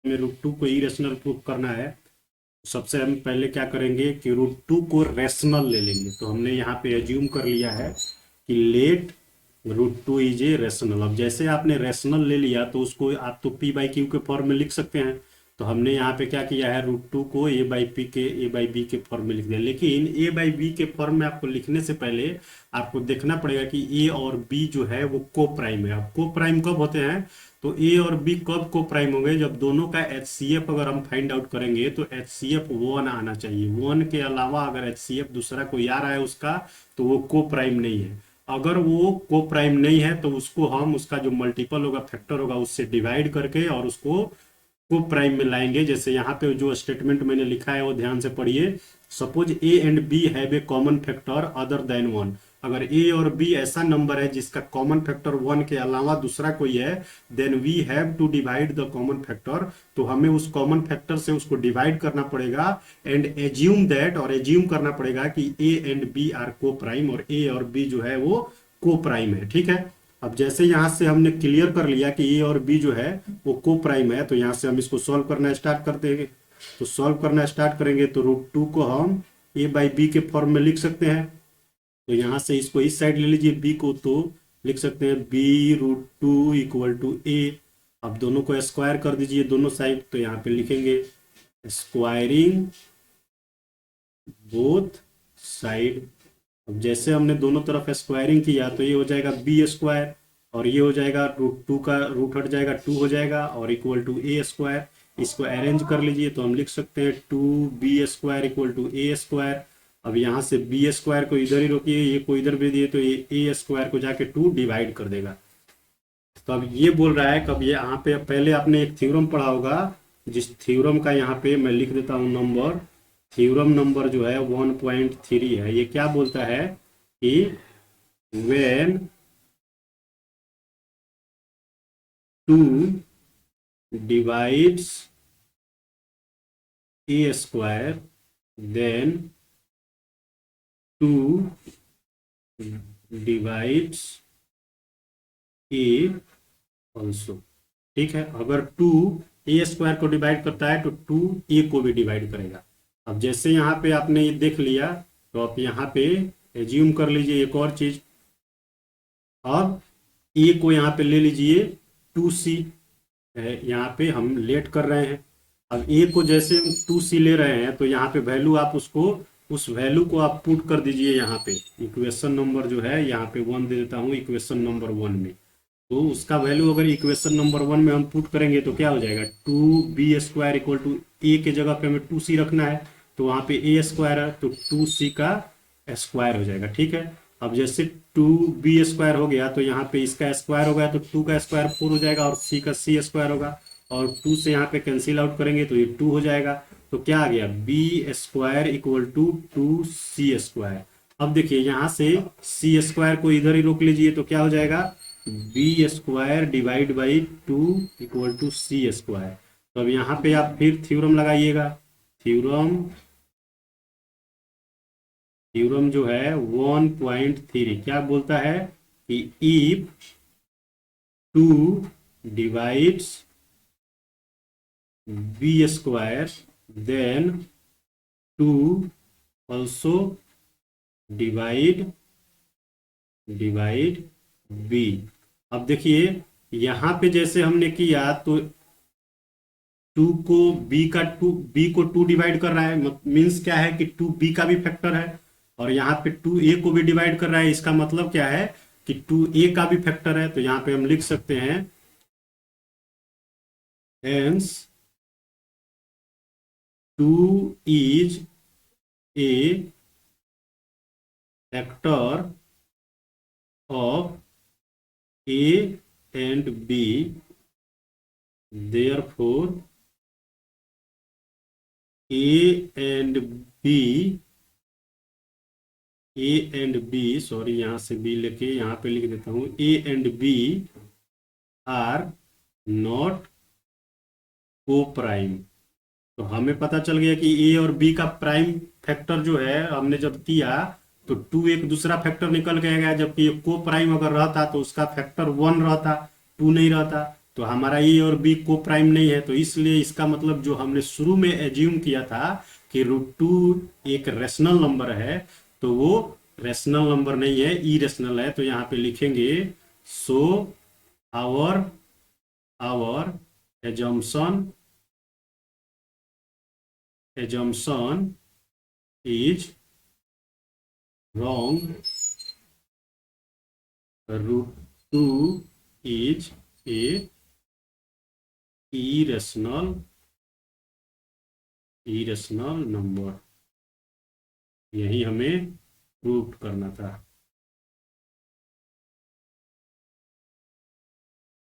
में रूट 2 को irrational proof करना है। सबसे हम पहले क्या करेंगे कि रूट 2 को रेशनल ले लेंगे। तो हमने यहाँ पे एज्यूम कर लिया है कि let root 2 is a rational. अब जैसे आपने रेशनल ले लिया तो उसको आप तो पी बाई क्यू के फॉर्म में लिख सकते हैं। तो हमने यहाँ पे क्या किया है, रूट 2 को ए बाई बी के फॉर्म में लिख दिया। लेकिन ए बाई बी के फॉर्म में आपको लिखने से पहले आपको देखना पड़ेगा कि ए और बी जो है वो को प्राइम है। अब को प्राइम कब होते हैं, तो ए और बी कब को प्राइम होंगे, जब दोनों का HCF अगर हम फाइंड आउट करेंगे तो HCF 1 आना चाहिए। 1 के अलावा अगर HCF दूसरा कोई आ रहा है उसका, तो वो को प्राइम नहीं है। अगर वो को प्राइम नहीं है तो उसको हम उसका जो मल्टीपल होगा, फैक्टर होगा, उससे डिवाइड करके और उसको को प्राइम में लाएंगे। जैसे यहाँ पे जो स्टेटमेंट मैंने लिखा है वो ध्यान से पढ़िए। Suppose A and B have a common factor other than 1। अगर ए और बी ऐसा नंबर है जिसका कॉमन फैक्टर 1 के अलावा दूसरा कोई है, then we have to divide the common factor. तो हमें उस कॉमन फैक्टर से उसको डिवाइड करना पड़ेगा एंड एज्यूम दैट, और एज्यूम करना पड़ेगा कि ए एंड बी आर को प्राइम, और ए और बी जो है वो को प्राइम है। ठीक है। अब जैसे यहां से हमने क्लियर कर लिया कि ए और बी जो है वो को प्राइम है, तो यहां से हम इसको सॉल्व करना स्टार्ट कर देंगे। तो सॉल्व करना स्टार्ट करेंगे तो रूट 2 को हम ए बाई बी के फॉर्म में लिख सकते हैं। तो यहां से इसको इस साइड ले लीजिए बी को, तो लिख सकते हैं बी रूट 2 इक्वल टू ए। अब दोनों को स्क्वायर कर दीजिए दोनों साइड। तो यहाँ पे लिखेंगे स्क्वायरिंग बोथ साइड। अब जैसे हमने दोनों तरफ स्क्वायरिंग किया तो ये हो जाएगा बी स्क्वायर, और ये हो जाएगा रूट 2 का रूट हट जाएगा 2 हो जाएगा, और इक्वल टू ए स्क्वायर। इसको अरेंज कर लीजिए तो हम लिख सकते हैं 2b² equal to A square. अब यहाँ से बी स्क्वायर को इधर ही रोकिए, ये को इधर भेज दिए तो ये ए स्क्वायर को जाके 2 डिवाइड कर देगा। तो अब ये बोल रहा है, कब ये यहाँ पे पहले आपने एक थ्योरम पढ़ा होगा, जिस थ्योरम का यहाँ पे मैं लिख देता हूँ नंबर। थ्योरम नंबर जो है 1.3 है। ये क्या बोलता है कि when 2 divides a square then 2 divides a also। ठीक है। अगर 2 ए स्क्वायर को डिवाइड करता है तो 2 ए को भी डिवाइड करेगा। अब जैसे यहाँ पे आपने ये देख लिया तो आप यहाँ पे एज्यूम कर लीजिए एक और चीज। अब ए को यहाँ पे ले लीजिए 2c, यहाँ पे हम लेट कर रहे हैं। अब ए को जैसे हम 2c ले रहे हैं तो यहाँ पे वैल्यू आप उसको उस वैल्यू को आप पुट कर दीजिए यहाँ पे। इक्वेशन नंबर जो है यहाँ पे 1 दे देता हूँ इक्वेशन नंबर 1 में। तो उसका वैल्यू अगर इक्वेशन नंबर 1 में हम पुट करेंगे तो क्या हो जाएगा, 2b² इक्वल टू ए के जगह पे हमें 2c रखना है, तो वहाँ पे ए स्क्वायर है तो 2c का स्क्वायर हो जाएगा। ठीक है। अब जैसे 2b² हो गया तो यहाँ पे इसका स्क्वायर हो गया तो 2 का स्क्वायर 4 हो जाएगा, और c का c स्क्वायर होगा, और 2 से यहाँ पे कैंसिल आउट करेंगे तो ये 2 हो जाएगा। तो क्या आ गया, b² इक्वल टू 2c²। अब देखिए यहाँ से c² को इधर ही रोक लीजिए तो क्या हो जाएगा, b² divide by 2 equal to c²। तो अब यहाँ पे आप फिर थ्योरम लगाइएगा। थ्योरम थ्योरम जो है 1.3 क्या बोलता है कि if 2 divides b² then 2 also divide b। अब देखिए यहाँ पे जैसे हमने किया तो 2 को b को 2 डिवाइड कर रहा है, मीन्स क्या है कि 2 b का भी फैक्टर है, और यहाँ पे 2 a को भी डिवाइड कर रहा है। इसका मतलब क्या है कि 2 a का भी फैक्टर है। तो यहाँ पे हम लिख सकते हैं hence 2 is A factor of a and b, therefore sorry यहाँ से b लेके यहाँ पे लिख देता हूँ, a and b are not coprime. तो हमें पता चल गया कि a और b का प्राइम फैक्टर जो है हमने जब किया तो 2 एक दूसरा फैक्टर निकल के गया, जबकि को प्राइम अगर रहता तो उसका फैक्टर 1 रहता, 2 नहीं रहता। तो हमारा ए और बी को प्राइम नहीं है, तो इसलिए इसका मतलब जो हमने शुरू में एज्यूम किया था कि रूट 2 एक रेशनल नंबर है, तो वो रेशनल नंबर नहीं है, इरेशनल है। तो यहाँ पे लिखेंगे so our our assumption is wrong. Root 2 is a irrational number. यही हमें प्रूव करना था।